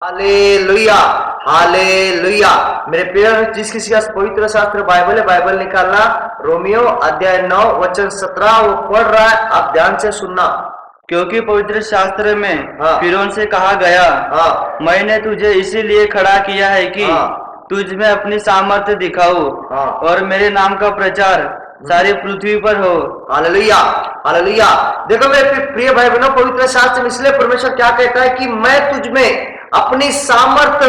Hallelujah, hallelujah. मेरे प्रिय, जिस किसी का पवित्र शास्त्र बाइबल है, बाइबल निकालना। रोमियो अध्याय 9 वचन 17 वो पढ़ रहा है, आप ध्यान से सुनना। क्योंकि पवित्र शास्त्र में हाँ। फिरौन से कहा गया, हाँ, मैंने तुझे इसीलिए खड़ा किया है कि हाँ। तुझ में अपनी सामर्थ्य दिखाऊं हाँ। और मेरे नाम का प्रचार सारी पृथ्वी पर हो। Hallelujah, hallelujah. देखो मेरे प्रिय भाई बहनों, पवित्र शास्त्र में इसलिए परमेश्वर क्या कहता है कि मैं तुझ में अपनी सामर्थ्य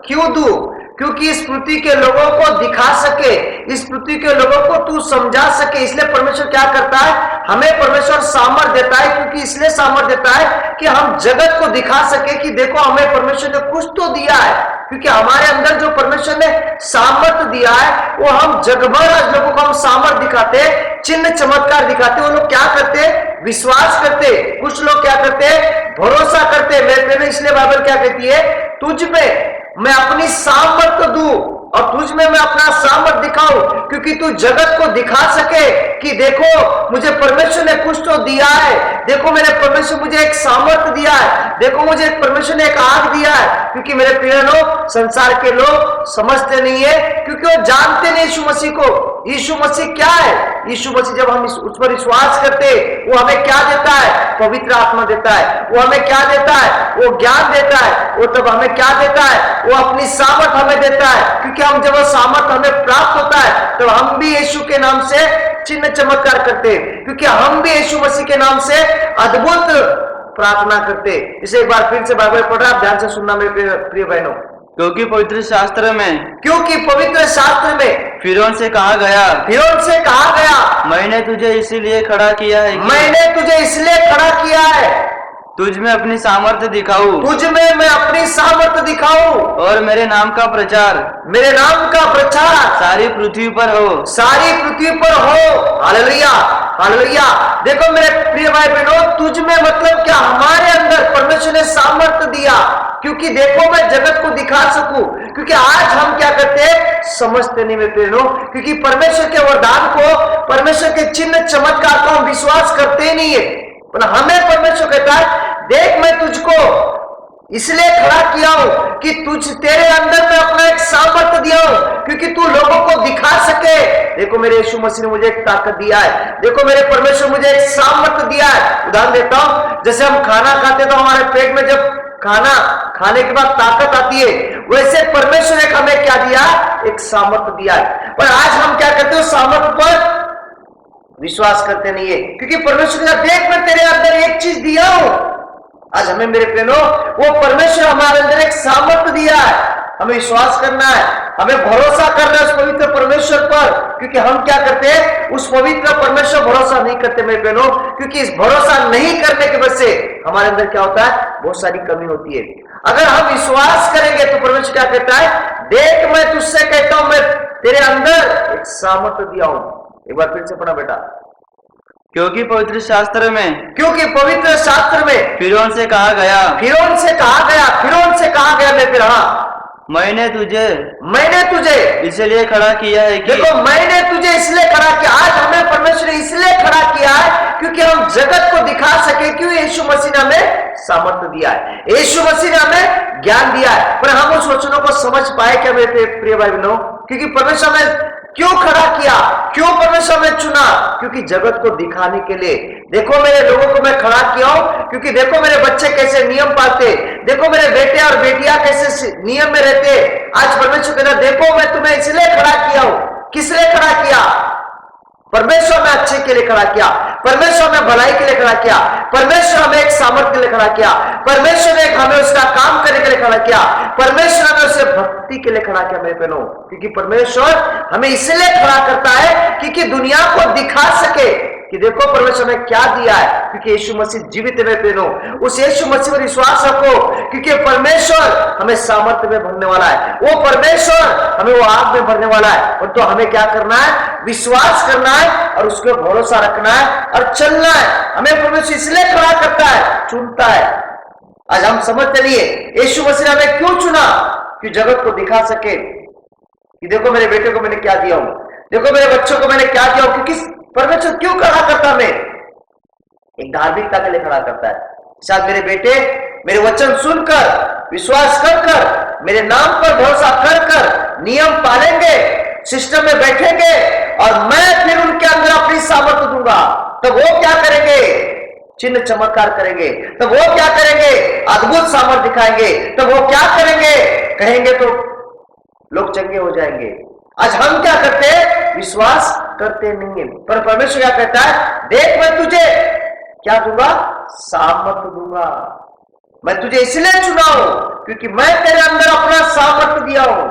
क्यों दूं? क्योंकि इस पृथ्वी के लोगों को दिखा सके, इस पृथ्वी के लोगों को तू समझा सके। इसलिए परमेश्वर क्या करता है, हमें परमेश्वर सामर्थ्य देता है। क्योंकि इसलिए सामर्थ्य देता है कि हम जगत को दिखा सके कि देखो हमें परमेश्वर ने कुछ तो दिया है। क्योंकि हमारे अंदर जो परमेश्वर ने सामर्थ्य दिया है वो हम जगभर आज लोगों को हम सामर्थ्य दिखाते, चिन्ह चमत्कार दिखाते। वो लोग क्या करते, विश्वास करते। कुछ लोग क्या करते, भरोसा करते। मेरे इसलिए बाइबल क्या कहती है, तुझ में मैं अपनी सामर्थ्य दूं और तुझ में मैं अपना सामर्थ्य दिखाऊं। क्योंकि तू जगत को दिखा सके कि देखो मुझे परमेश्वर ने कुछ तो दिया है, देखो मेरे परमेश्वर मुझे एक सामर्थ्य दिया है, देखो मुझे परमेश्वर ने एक आग दिया है। क्योंकि मेरे प्रिय लोग, संसार के लोग समझते नहीं है, क्योंकि वो जानते नहीं यीशु मसीह को। यीशु मसीह क्या है? यीशु मसीह जब हम उस पर विश्वास करते, वो हमें क्या देता है? पवित्र आत्मा देता है। वो हमें क्या देता है? वो ज्ञान देता है। वो तब हमें क्या देता है? वो अपनी सामर्थ हमें देता है। क्योंकि हम जब वो सामर्थ हमें प्राप्त होता है तो हम भी यीशु के नाम से चिन्ह चमत्कार करते हैं। क्योंकि हम भी यीशु मसीह के नाम से अद्भुत प्रार्थना करते। इसे एक बार फिर से बाइबल पढ़ रहा, आप ध्यान से सुनना मेरे प्रिय बहनों। क्योंकि पवित्र शास्त्र में फिरौन से कहा गया, मैंने तुझे इसीलिए खड़ा किया है कि मैंने तुझे इसलिए खड़ा किया है, तुझ में अपनी सामर्थ्य दिखाऊं, तुझ में मैं अपनी सामर्थ्य दिखाऊं और मेरे नाम का प्रचार सारी पृथ्वी पर हो। Hallelujah, hallelujah. देखो मेरे प्रिय भाई बहनों, तुझ में मतलब क्या, हमारे अंदर परमेश्वर ने सामर्थ्य दिया। क्योंकि देखो मैं जगत को दिखा सकूं। क्योंकि आज हम क्या करते हैं, समझते नहीं मेरे प्रियो। क्योंकि परमेश्वर के वरदान को, परमेश्वर के चिन्ह चमत्कार को हम विश्वास करते ही नहीं है। पर हमें परमेश्वर कहता है, देख मैं तुझको इसलिए खड़ा किया हूं कि तेरे अंदर में अपना एक सामर्थ्य दिया हूं, क्योंकि तू लोगों को दिखा सके। देखो मेरे यीशु मसीह ने मुझे एक ताकत दिया है, देखो मेरे परमेश्वर मुझे एक सामर्थ्य दिया है। उदाहरण देता हूं, जैसे हम खाना खाते तो हमारे पेट में जब खाना खाने के बाद ताकत आती है, वैसे परमेश्वर ने हमें क्या दिया, एक सामर्थ्य दिया है। पर आज हम क्या करते हैं, सामर्थ्य पर विश्वास करते नहीं है। क्योंकि परमेश्वर ने देख मैं तेरे अंदर एक चीज दिया हूं। आज हमें मेरे प्रेमों, वो परमेश्वर हमारे अंदर एक सामर्थ्य दिया है, हमें विश्वास करना है, हमें भरोसा करना है उस पवित्र परमेश्वर पर। क्योंकि हम क्या करते हैं, उस पवित्र परमेश्वर भरोसा नहीं करते मेरे बहनों। क्योंकि इस भरोसा नहीं करने की वजह से हमारे अंदर क्या होता है, बहुत सारी कमी होती है। अगर हम विश्वास करेंगे तो परमेश्वर क्या कहता है, देख मैं तुझसे कहता हूं, मैं तेरे अंदर एक सामर्थ्य दिया हूं। एक बार फिर से पढ़ा बेटा। क्योंकि पवित्र शास्त्र में फिरौन से कहा गया मैं फिर, हाँ, मैंने तुझे इसलिए खड़ा किया है कि देखो मैंने तुझे इसलिए खड़ा किया। आज हमें परमेश्वर ने इसलिए खड़ा किया है क्योंकि हम जगत को दिखा सके। क्यों? यीशु मसीह ने हमें सामर्थ्य दिया है, यीशु मसीह ने हमें ज्ञान दिया है। पर हम उस वचनों को समझ पाए क्या मेरे प्रिय भाई बहनों? क्योंकि परमेश्वर ने क्यों खड़ा किया, क्यों परमेश्वर ने चुना? क्योंकि जगत को दिखाने के लिए। देखो मेरे लोगों को मैं खड़ा किया हूं, क्योंकि देखो मेरे बच्चे कैसे नियम पालते, देखो मेरे बेटे और बेटियां कैसे नियम में रहते। आज परमेश्वर कहता, देखो मैं तुम्हें इसलिए खड़ा किया हूं। किस लिए खड़ा किया? परमेश्वर ने अच्छे के लिए खड़ा किया, परमेश्वर ने भलाई के लिए खड़ा किया, परमेश्वर हमें एक सामर्थ्य के लिए खड़ा किया, परमेश्वर ने हमें उसका काम करने के लिए खड़ा किया, परमेश्वर ने उसे भक्ति के लिए खड़ा किया मेरे बहनों। क्योंकि परमेश्वर हमें इसलिए खड़ा करता है क्योंकि दुनिया को दिखा सके कि देखो परमेश्वर ने क्या दिया है। क्योंकि यीशु मसीह जीवित है मेरे बहनों, उस यीशु मसीह पर विश्वास रखो। क्योंकि परमेश्वर हमें सामर्थ्य में भरने वाला है, वो परमेश्वर हमें वो आग में भरने वाला है। और तो हमें क्या करना है, विश्वास करना है और उसके भरोसा रखना है और चलना है। हमें परमेश्वर इसलिए खड़ा करता है, चुनता है। आज हम समझते नहीं है यीशु मसीह ने हमें क्यों चुना, कि जगत को दिखा सके कि देखो मेरे बेटे को मैंने क्या दिया हूं, देखो मेरे बच्चों को मैंने क्या दिया हूं। क्योंकि परमेश्वर क्यों खड़ा करता हमें, एक धार्मिकता के लिए खड़ा करता है। शायद मेरे बेटे मेरे वचन सुनकर, विश्वास कर कर, मेरे नाम पर भरोसा कर कर नियम पालेंगे, सिस्टम में बैठेंगे और मैं फिर उनके अंदर अपनी सामर्थ्य दूंगा, तब वो क्या करेंगे? चिन्ह चमत्कार करेंगे। तब वो क्या करेंगे? अद्भुत सामर्थ्य दिखाएंगे। तब वो क्या करेंगे? कहेंगे तो लोग चंगे हो जाएंगे। आज हम क्या करते हैं? विश्वास करते नहीं है। पर परमेश्वर क्या कहता है? देख मैं तुझे क्या दूंगा? सामर्थ्य दूंगा। मैं तुझे इसलिए चुना हूं क्योंकि मैं तेरे अंदर अपना सामर्थ्य दिया हूं।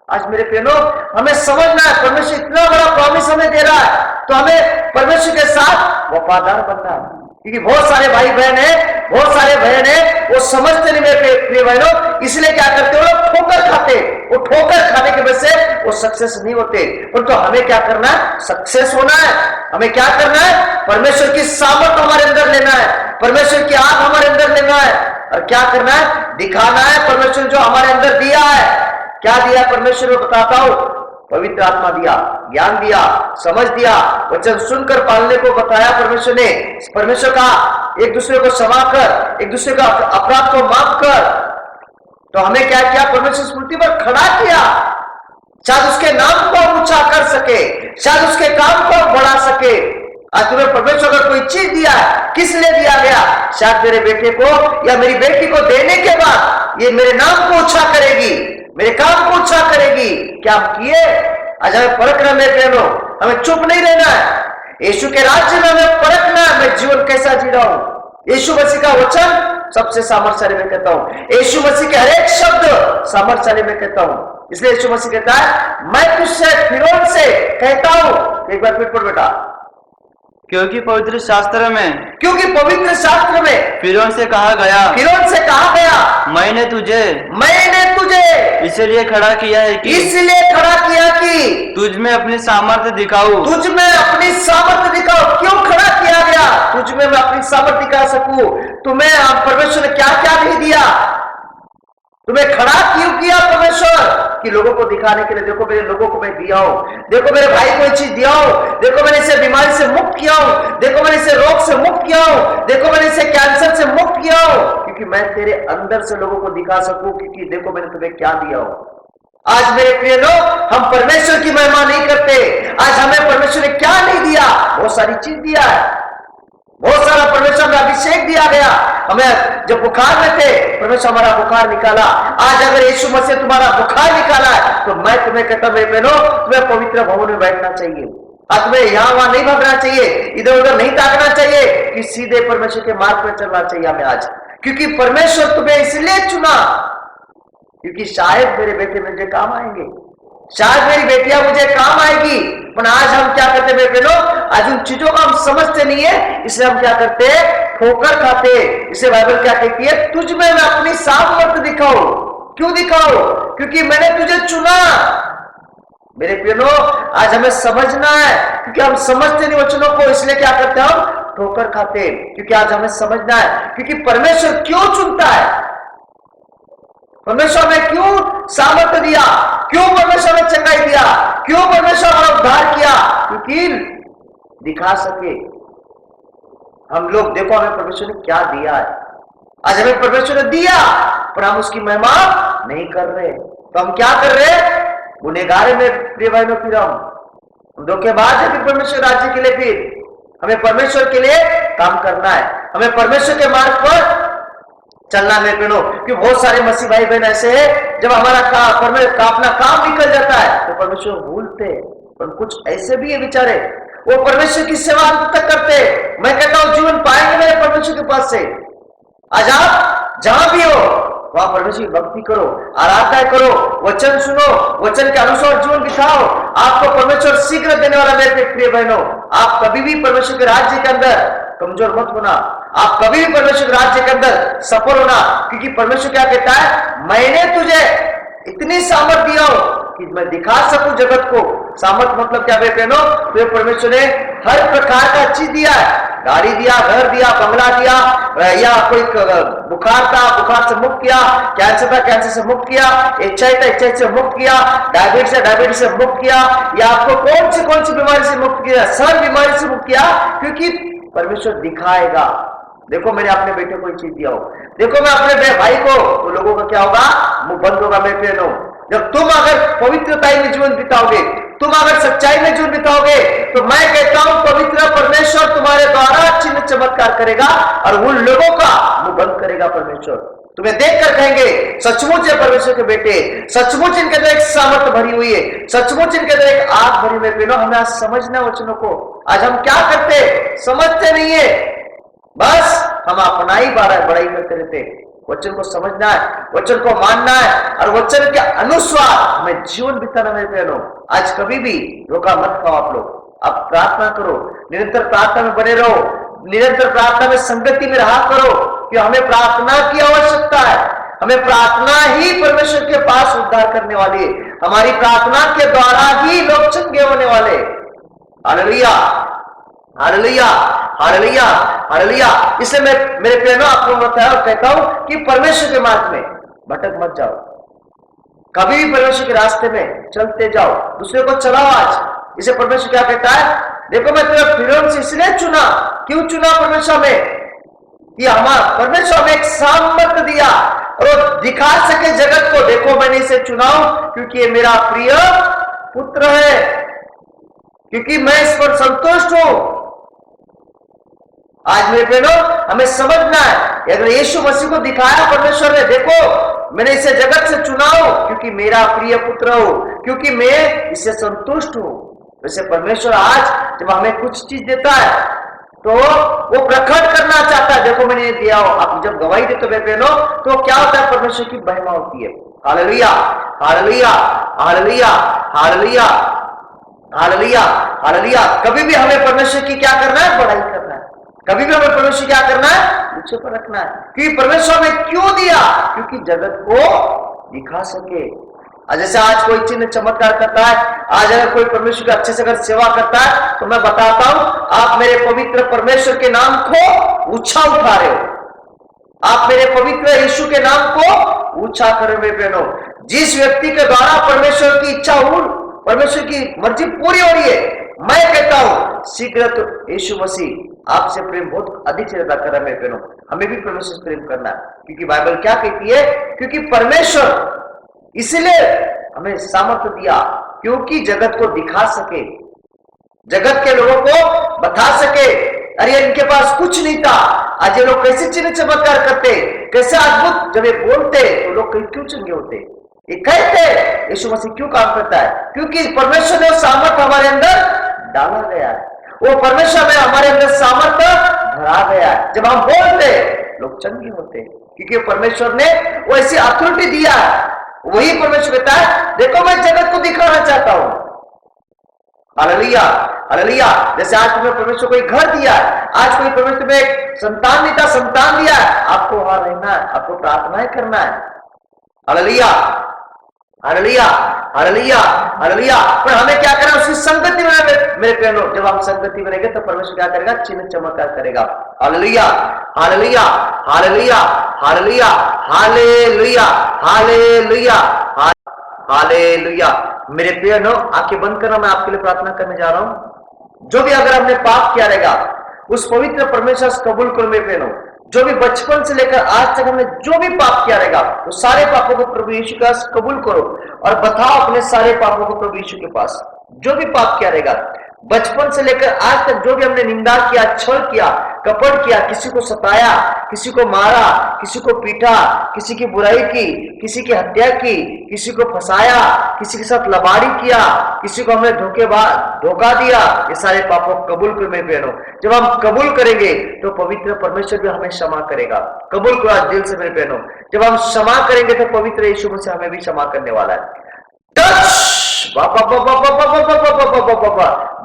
आज मेरे प्रियो, हमें समझना है परमेश्वर इतना बड़ा प्रॉमिस हमें दे रहा है, तो हमें परमेश्वर के साथ वफादार बनना है। क्योंकि बहुत सारे भाई बहन है, बहुत सारे बहन है, वो समझते नहीं मेरे प्रिय बहनों, इसलिए क्या करते हो? ठोकर खाते। वो ठोकर खाने की वजह से वो सक्सेस नहीं होते। तो हमें क्या करना है? सक्सेस होना है। हमें क्या करना है? परमेश्वर की सामर्थ हमारे अंदर लेना है, परमेश्वर की आग हमारे अंदर लेना है और क्या करना है? दिखाना है परमेश्वर जो हमारे अंदर दिया है। क्या दिया परमेश्वर को बताता हूं? पवित्र आत्मा दिया, ज्ञान दिया, समझ दिया, वचन सुनकर पालने को बताया परमेश्वर ने। परमेश्वर का एक दूसरे को क्षमा कर, एक दूसरे का अपराध को माफ कर। तो हमें क्या किया? परमेश्वर स्मृति पर खड़ा किया। शायद उसके नाम को ऊंचा कर सके, शायद उसके काम को बढ़ा सके। आज तुम्हें परमेश्वर का कोई चीज दिया है, किस लिए दिया गया? शायद मेरे बेटे को या मेरी बेटी को देने के बाद ये मेरे नाम को ऊंचा करेगी, मेरे काम को ऊंचा करेगी। क्या हम किए? आज हमें परखना है मेरे बहनों, हमें चुप नहीं रहना है। यीशु के राज्य में हमें परखना है मैं जीवन कैसा जी रहा हूं। यीशु मसीह का वचन सबसे सामर्थ्यशाली मैं कहता हूं, यीशु मसीह के हर एक शब्द सामर्थ्यशाली मैं कहता हूं। इसलिए यीशु मसीह कहता है मैं तुझसे फिरौन से कहता हूं। एक बार फिर पढ़ बेटा। क्योंकि पवित्र शास्त्र में, क्योंकि पवित्र शास्त्र में फिरौन से कहा गया, फिरौन से कहा गया, मैंने तुझे इसलिए खड़ा किया है कि तुझ में अपनी सामर्थ्य दिखाऊं। तुझ में अपनी सामर्थ्य दिखाओ। क्यों खड़ा किया गया? तुझ में मैं अपनी सामर्थ्य दिखा सकूं। तुम्हें परमेश्वर ने क्या क्या नहीं दिया? तुम्हें खड़ा क्यों किया परमेश्वर? कि लोगों को दिखाने के लिए, देखो मेरे लोगों को मैं दिया हूं, देखो मेरे भाई को ये चीज दिया हूं, देखो मैंने इसे बीमारी से मुक्त किया हूं, देखो मैंने इसे रोग से मुक्त किया हूं, देखो मैंने इसे कैंसर से मुक्त किया हूं। क्योंकि मैं तेरे अंदर से लोगों को दिखा सकूं, क्योंकि देखो मैंने तुम्हें क्या दिया हूं। आज मेरे प्रिय लोग, हम परमेश्वर की महिमा नहीं करते। आज हमें परमेश्वर ने क्या नहीं दिया? बहुत सारी चीज दिया है, बहुत सारा परमेश्वर में अभिषेक दिया गया। हमें जब बुखार में थे, परमेश्वर हमारा बुखार निकाला। आज अगर यीशु मसीह तुम्हारा बुखार निकाला है, तो मैं तुम्हें कहता हूं मेरे बहनों, तुम्हें पवित्र भवन में बैठना चाहिए। आज तुम्हें यहां वहां नहीं भागना चाहिए, इधर उधर नहीं ताकना चाहिए, कि सीधे परमेश्वर के मार्ग पर चलना चाहिए हमें आज। क्योंकि परमेश्वर तुम्हें इसलिए चुना क्योंकि शायद मेरे बेटे मुझे काम आएंगे, शायद मेरी बेटियां मुझे काम आएगी। पर आज हम क्या करते हैं मेरे बहनों? आज उन चीजों को हम समझते नहीं है, इसलिए हम क्या करते हैं? ठोकर खाते। इसे बाइबल क्या कहती है? तुझ में मैं अपनी सामर्थ्य दिखाऊं। क्यों दिखाऊं? क्योंकि मैंने तुझे चुना। मेरे बहनों, आज हमें समझना है, क्योंकि हम समझते नहीं वचनों को, इसलिए क्या करते हैं? हम ठोकर खाते। क्योंकि आज हमें समझना है, क्योंकि परमेश्वर क्यों चुनता है, परमेश्वर ने क्यों सामर्थ्य दिया, क्यों परमेश्वर ने चंगाई दिया, क्यों परमेश्वर ने उद्धार किया? क्योंकि दिखा सके हम लोग, देखो हमें परमेश्वर ने क्या दिया है। आज हमें परमेश्वर ने दिया, पर हम उसकी महिमा नहीं कर रहे। तो हम क्या कर रहे हैं? गुनहगार में प्रिय बहनों, फिर हम धोखेबाज है। फिर परमेश्वर राज्य के लिए फिर हमें परमेश्वर के लिए काम करना है, हमें परमेश्वर के मार्ग पर चलना है बहनों। क्योंकि बहुत सारे मसीह भाई बहन ऐसे हैं, जब हमारा अपना काम निकल जाता है तो परमेश्वर भूलते हैं। पर कुछ ऐसे भी है बेचारे, वो परमेश्वर की सेवा अंत तक करते। मैं कहता हूं जीवन पाएंगे मेरे परमेश्वर के पास से। आज आप जहां भी हो वहां परमेश्वर की भक्ति करो, आराधना करो, वचन सुनो, वचन के अनुसार जीवन बिताओ। आपको परमेश्वर शीघ्र देने वाला मेरे प्रिय बहनों। आप कभी भी परमेश्वर के राज्य के अंदर कमजोर मत होना, आप कभी भी परमेश्वर के राज्य के अंदर सफल होना। क्योंकि परमेश्वर क्या कहता है? मैंने तुझे इतनी सामर्थ दिया हो कि मैं दिखा सकूं जगत को। सामर्थ मतलब क्या बहनों? तो परमेश्वर ने हर प्रकार का चीज दिया है, गाड़ी दिया, घर दिया, बंगला दिया, या कोई बुखार था, बुखार से मुक्त किया, कैंसर था, कैंसर से मुक्त किया, एचआई था, एचआई से मुक्त किया, डायबिटीज है, डायबिटीज से मुक्त किया, या आपको कौन सी बीमारी से मुक्त किया? सर बीमारी से मुक्त किया। क्योंकि परमेश्वर दिखाएगा, देखो मैंने अपने बेटे को ये चीज दिया हो, देखो मैं अपने भाई को, तो लोगों का क्या होगा, मुंह बंद होगा मेरे प्रियो। जब तुम अगर पवित्रता में जीवन बिताओगे, तुम अगर सच्चाई में जीवन बिताओगे, तो मैं कहता हूं पवित्र परमेश्वर तुम्हारे द्वारा चिन्ह चमत्कार करेगा और उन लोगों का मुंह बंद करेगा परमेश्वर। तुम्हें देखकर कहेंगे सचमुच है परमेश्वर के बेटे, सचमुच इनके अंदर एक सामर्थ्य भरी हुई है, सचमुच इनके अंदर एक आग भरी हुई है। हमें आज समझना वचनों को। आज हम क्या करते, समझते नहीं है, बस हम अपना ही बड़ाई करते रहते। वचन को समझना है, वचन को मानना है और वचन के अनुसार हमें जीवन बिताना है बहनों। आज कभी भी धोखा मत खाओ आप लोग। आप प्रार्थना करो, निरंतर प्रार्थना में बने रहो, निरंतर प्रार्थना में संगति में रहा करो, कि हमें प्रार्थना की आवश्यकता है। हमें प्रार्थना ही परमेश्वर के पास उद्धार करने वाली है। हमारी प्रार्थना के द्वारा ही लोग चंगे होने वाले। Hallelujah, hallelujah, hallelujah, hallelujah. इसलिए मैं मेरे प्रियो आपको बताया और कहता हूं कि परमेश्वर के मार्ग में भटक मत जाओ। कभी भी परमेश्वर के रास्ते में चलते जाओ, दूसरे को चलाओ। आज इसे परमेश्वर क्या कहता है, देखो मैं तेरा फिरौन से इसलिए चुना, क्यों चुना परमेश्वर में, कि हमारा परमेश्वर हमें एक सामर्थ्य दिया और दिखा सके जगत को, देखो मैंने इसे चुना क्योंकि ये मेरा प्रिय पुत्र है, क्योंकि मैं इस पर संतुष्ट हूं। आज मेरे बहनों हमें समझना है, अगर यीशु मसीह को दिखाया परमेश्वर ने, देखो मैंने इसे जगत से चुना क्योंकि मेरा प्रिय पुत्र हो, क्योंकि मैं इसे संतुष्ट हूं। वैसे परमेश्वर आज जब हमें कुछ चीज देता है तो वो प्रकट करना चाहता है, देखो मैंने दिया हो। आप जब गवाही देते हो बहनों, तो क्या होता है, परमेश्वर की महिमा होती है। Hallelujah, hallelujah, hallelujah, hallelujah, hallelujah, hallelujah. कभी भी हमें परमेश्वर की क्या करना है, बड़ाई करना है। कभी भी हमें परमेश्वर क्या करना है, ऊंचे पर रखना है। क्योंकि परमेश्वर ने क्यों दिया, क्योंकि जगत को दिखा सके। जैसे आज कोई चिन्ह चमत्कार करता है, आज अगर कोई परमेश्वर का अच्छे से अगर सेवा करता है, तो मैं बताता हूं आप मेरे पवित्र परमेश्वर के नाम को ऊंचा उठा रहे हो। आप मेरे पवित्र यीशु के नाम को ऊंचा कर रहे हो बहनों। जिस व्यक्ति के द्वारा परमेश्वर की इच्छा हो, परमेश्वर की मर्जी पूरी हो रही है, मैं कहता हूं शीघ्र तो यीशु मसीह आपसे प्रेम बहुत अधिक से ज्यादा कर रहा है मेरे बहनों। हमें भी परमेश्वर से प्रेम करना है, क्योंकि बाइबल क्या कहती है, क्योंकि परमेश्वर इसलिए हमें सामर्थ्य दिया क्योंकि जगत को दिखा सके, जगत के लोगों को बता सके, अरे इनके पास कुछ नहीं था, आज ये लोग कैसे चिन्ह चमत्कार करते, कैसे अद्भुत, जब ये बोलते तो लोग क्यों चंगे होते, ये कहते यीशु मसीह क्यों काम करता है, क्योंकि परमेश्वर ने सामर्थ्य हमारे अंदर डाला गया है। वो परमेश्वर में हमारे अंदर सामर्थ्य भरा गया है। जब हम बोलते लोग चंगे होते, क्योंकि परमेश्वर ने वो ऐसी अथॉरिटी दिया है। वही परमेश्वर कहता है, देखो मैं जगत को दिखाना चाहता हूं। Hallelujah, hallelujah. जैसे आज तुम्हें परमेश्वर को एक घर दिया है, आज कोई परमेश्वर में एक संतान नहीं था, संतान दिया है, आपको वहां रहना है, आपको प्रार्थनाएं करना है। Hallelujah, hallelujah, hallelujah, hallelujah. पर हमें क्या करना, उसकी संगति में मेरे प्यारों। जब हम संगति में रहेंगे तो परमेश्वर क्या करेगा, चिन्ह चमत्कार करेगा। Hallelujah, hallelujah, hallelujah, hallelujah, hallelujah, hallelujah, hallelujah. मेरे प्यारों आंखें बंद करना, मैं आपके लिए प्रार्थना करने जा रहा हूं। जो भी अगर हमने पाप किया रहेगा, उस पवित्र परमेश्वर से कबूल करो मेरे प्यारों। जो भी बचपन से लेकर आज तक हमने जो भी पाप किया रहेगा, वो सारे पापों को प्रभु यीशु के पास कबूल करो और बताओ अपने सारे पापों को प्रभु यीशु के पास। जो भी पाप किया रहेगा, बचपन से लेकर आज तक जो भी हमने निंदा किया, छल किया, कपट किया, किसी को सताया, किसी को मारा, किसी को पीटा, किसी की बुराई की, किसी की हत्या की, किसी को फंसाया, किसी के साथ लबाड़ी किया, किसी को हमने धोखा दिया, ये सारे पापों को कबूल कर मेरे बहनों। जब हम कबूल करेंगे तो पवित्र परमेश्वर भी हमें क्षमा करेगा। कबूल करो आज दिल से मेरे बहनों। जब हम क्षमा करेंगे तो पवित्र यीशु मसीह हमें भी क्षमा करने वाला है।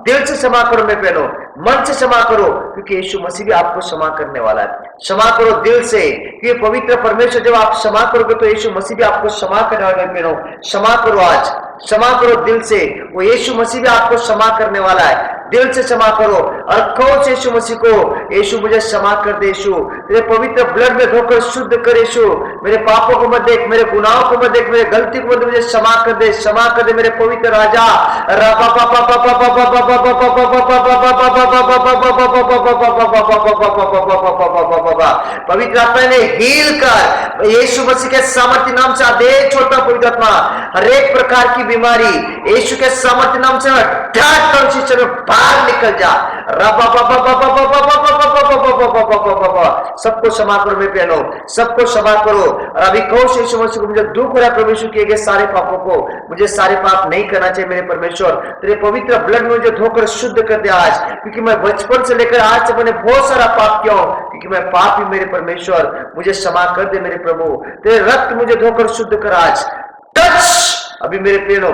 दिल से क्षमा करो मेरे बहनों, मन से क्षमा करो, क्योंकि यीशु मसीह भी आपको क्षमा करने वाला है। क्षमा करो दिल से, क्योंकि पवित्र परमेश्वर जब आप क्षमा करोगे तो यीशु मसीह भी आपको क्षमा करने वाला है। मेरे बहनों क्षमा करो, आज क्षमा करो दिल से, वो यीशु मसीह भी आपको क्षमा करने वाला है। दिल से क्षमा करो और कहो से यीशु मसीह को, यीशु मुझे क्षमा कर दे, यीशु तेरे पवित्र ब्लड में धोकर शुद्ध कर, यीशु मेरे पापों को मत देख, मेरे गुनाहों को मत देख, मेरे गलती को मत देख, मुझे क्षमा कर दे, क्षमा कर दे मेरे पवित्र राजा। पवित्र आत्मा ने हील कर, यीशु मसीह के सामर्थ्य नाम से आदेश छोड़ता हूं पवित्र आत्मा, हर एक प्रकार की बीमारी यीशु के सामर्थ्य नाम से बाहर निकल जा। सबको क्षमा करो मेरे प्यारो, सबको क्षमा करो। और अभी कहो यीशु मसीह को, मुझे दुख हो रहा है परमेश्वर किए गए सारे पापों को, मुझे सारे पाप नहीं करना चाहिए मेरे परमेश्वर, तेरे पवित्र ब्लड में मुझे धोकर शुद्ध कर दे आज, क्योंकि मैं बचपन से लेकर आज तक मैंने बहुत सारा पाप किया, क्योंकि मैं पापी मेरे परमेश्वर, मुझे क्षमा कर दे मेरे प्रभु, तेरे रक्त मुझे धोकर शुद्ध कर आज। टच अभी मेरे प्यारो,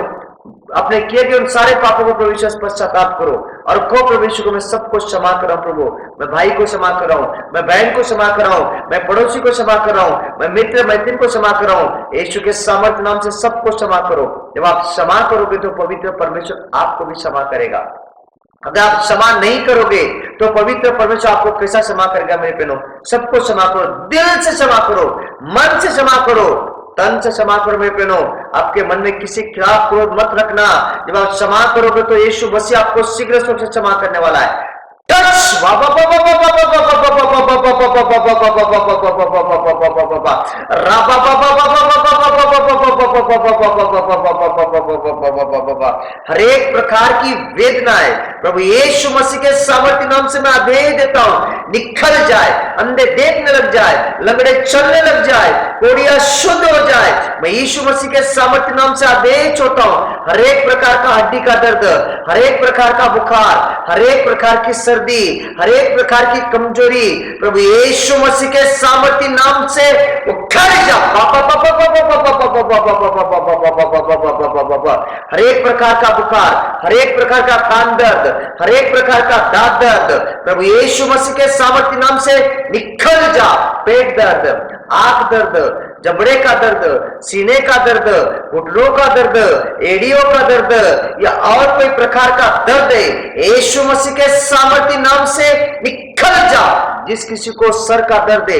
अपने किए गए उन सारे पापों को परमेश्वर पश्चाताप करो और कहो परमेश्वर को, मैं सबको क्षमा कर रहा हूं प्रभु, मैं भाई को क्षमा कर रहा हूं, मैं बहन को क्षमा कर रहा हूं, मैं पड़ोसी को क्षमा कर रहा हूं, मैं मित्र मैत्रीन को क्षमा कर रहा हूं, यीशु के सामर्थ्य नाम से सबको क्षमा करो। जब आप क्षमा करोगे तो पवित्र परमेश्वर आपको भी क्षमा करेगा। अगर आप क्षमा नहीं करोगे तो पवित्र परमेश्वर आपको कैसा क्षमा करेगा मेरे बहनों। सबको क्षमा करो, दिल से क्षमा करो, मन से क्षमा करो, तन से क्षमा करो मेरे बहनों। आपके मन में किसी खिलाफ क्रोध मत रखना। जब आप क्षमा करोगे तो यीशु मसीह आपको शीघ्र रूप से क्षमा करने वाला है। टच हर एक प्रकार की वेदनाएं प्रभु यीशु मसीह के सामर्थ्य नाम से मैं आदेश देता हूं, निखल जाए, अंधे देखने लग जाए, लंगड़े चलने लग जाए, कोढ़िया शुद्ध हो जाए। मैं यीशु मसीह के सामर्थ्य नाम से आदेश होता हूं, हर एक प्रकार का हड्डी का दर्द, हर एक प्रकार का बुखार, हर एक प्रकार की सर्दी, हर एक प्रकार की कमजोरी प्रभु यीशु मसीह के सामर्थ्य नाम से उखड़ जा। हर एक प्रकार का बुखार, हर एक प्रकार का कान दर्द, हर एक प्रकार का दांत दर्द प्रभु यीशु मसीह के सामर्थ्य नाम से निकल जा। पेट दर्द, आंख दर्द, जबड़े का दर्द, सीने का दर्द, घुटनों का दर्द, एड़ियों का दर्द या और कोई प्रकार का दर्द है, यीशु मसीह के सामर्थ्य नाम से निकल जा। जिस किसी को सर का दर्द है,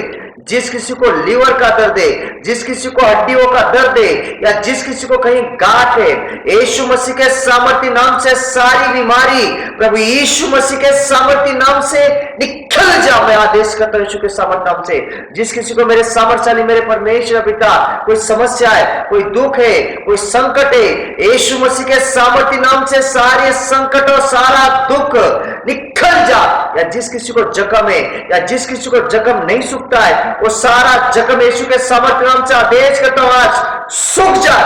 जिस किसी को लीवर का दर्द है, जिस किसी को हड्डियों का दर्द है या जिस किसी को कहीं गांठ है, यीशु मसीह के सामर्थ्य नाम से सारी बीमारी प्रभु यीशु मसीह के सामर्थ्य नाम से निकल जा। मैं आदेश करता हूं यीशु के सामर्थ्य नाम से। जिस किसी को मेरे सामर्थ्यशाली मेरे परमेश्वर पिता कोई समस्या है, कोई दुख है, कोई संकट है, यीशु मसीह के सामर्थ्य नाम से सारे संकट और सारा दुख निकल जा। या जिस किसी को जख्म है या जिस किसी को जख्म नहीं सूखता है, वो सारा जख्म यीशु के सामर्थ्य नाम से आदेश करता हूं आज सूख जाए।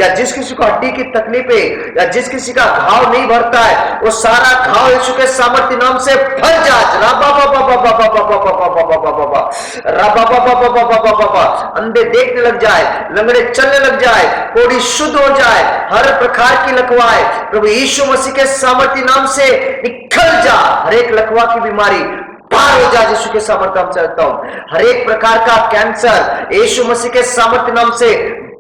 या जिस किसी को हड्डी की तकलीफ है या जिस किसी का घाव नहीं भरता है, वो सारा घाव यीशु के सामर्थ्य नाम से भर जाए। अंधे देखने लग जाए, लंगड़े चलने लग जाए, कोढ़ी शुद्ध हो जाए, हर प्रकार की लकवाएं प्रभु यीशु मसीह के सामर्थ्य नाम से निकल जा। हर एक लकवा की बीमारी बाहर हो जाए यीशु के सामर्थ्य नाम से कहता हूं। हर एक प्रकार का कैंसर यीशु मसीह के सामर्थ्य नाम से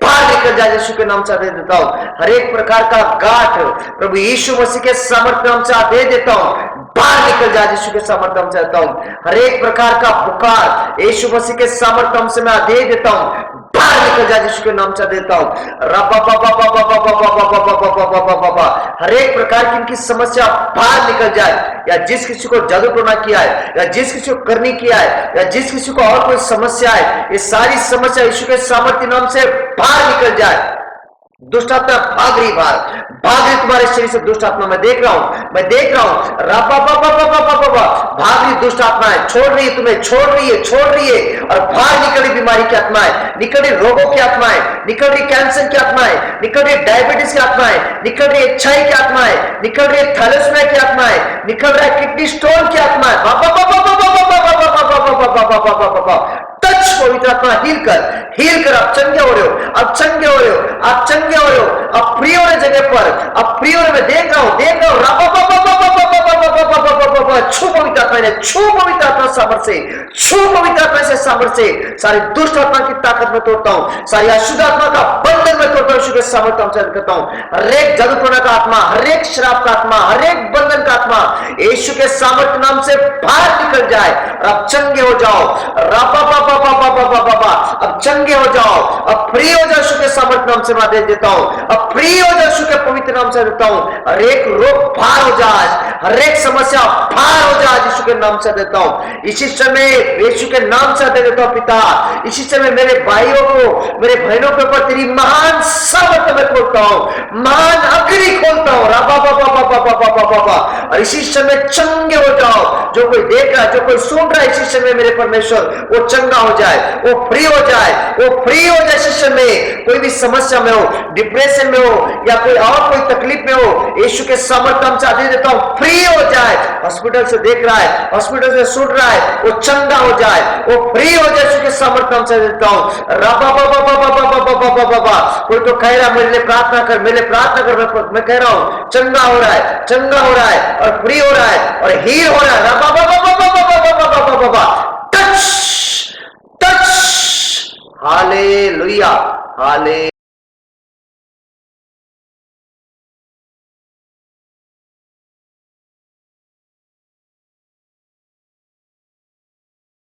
बाहर निकल जाए यीशु के नाम से आदेश देता हूं। हर एक प्रकार का गांठ प्रभु यीशु मसीह के सामर्थ्य नाम से आदेश देता हूं, बाहर निकल जाए यीशु के सामर्थ्य नाम से कहता हूं। हर एक प्रकार का बुखार यीशु मसीह के सामर्थ्य नाम से मैं आदेश देता हूं, बाहर निकल जाए यीशु के नाम से देता हूं। हर एक प्रकार की इनकी समस्या बाहर निकल जाए। या जिस किसी को जादू टोना किया है या जिस किसी को करनी किया है या जिस किसी को और कोई समस्या है, ये सारी समस्या यीशु के सामर्थ्य नाम से बाहर निकल जाए। दुष्ट आत्मा भाग रही तुम्हारे शरीर से। दुष्ट आत्मा मैं देख रहा हूं भाग रही दुष्ट आत्मा है, छोड़ रही है तुम्हें, छोड़ रही है और बाहर निकल रही बीमारी की आत्मा है, निकल रही रोगों की आत्मा है, निकल रही कैंसर की आत्मा है, निकल रही डायबिटीज की आत्मा है, निकल रही अच्छाई की आत्मा है, निकल रही थैलेसीमिया की आत्मा है, निकल रहा है किडनी स्टोन की आत्मा है। टच पवित्र पवित्र आत्मा हील कर आप चंगे हो रहे हो, आप चंगे हो रहे हो, आप चंगे हो रहे हो, आप फ्री हो रहे जगह पर, आप फ्री हो रहे, मैं देख रहा हूं छू पवित्र आत्मा ने, छू पवित्र आत्मा सामर्थ्य से, छू पवित्र आत्मा से सामर्थ्य से सारी दुष्ट आत्मा की ताकत में तोड़ता हूं, सारी अशुद्ध आत्मा का बंधन में तोड़ता हूं, यीशु के सामर्थ्य से करता हूं, हर एक जादू टोना का आत्मा, हर एक शराब का आत्मा, हर एक बंधन का आत्मा यीशु के सामर्थ्य नाम से बाहर निकल जाए, अब चंगे हो जाओ, अब चंगे हो जाओ, अब फ्री हो जाओ, यीशु के सामर्थ्य नाम से मैं आदेश देता हूं, अब फ्री हो जाओ, यीशु के पवित्र नाम से देता हूं, हर एक रोग पार हो जाए, हर एक समस्या पार हो जाए, यीशु के नाम से देता हूं, इसी समय यीशु के नाम से दे देता हूं पिता, इसी समय मेरे भाइयों को, मेरे बहनों के ऊपर तेरी महान सामर्थ्य में खोलता हूं, महान अग्नि खोलता हूं, और इसी समय चंगे हो जाओ, जो कोई देख रहा है, जो कोई सुन रहा है, इसी समय मेरे परमेश्वर वो चंगा हो जाए, वो फ्री हो जाए, वो फ्री हो जाए, इसी समय कोई भी समस्या में हो, डिप्रेशन में हो या कोई और कोई तकलीफ में हो, यीशु के सामर्थ्य हम आदेश देता हूं, फ्री हो जाए, हॉस्पिटल से देख रहा है, हॉस्पिटल से सुन रहा है, वो चंगा हो जाए, वो फ्री हो जाए, यीशु के सामर्थ्य हम देता हूं, कोई तो कह रहा है मेरे लिए प्रार्थना कर, मेरे लिए प्रार्थना कर, मैं कह रहा हूं चंगा हो रहा है, चंगा हो रहा है और फ्री हो रहा है और हील हो रहा है, टच टच, हालेलुया, हाले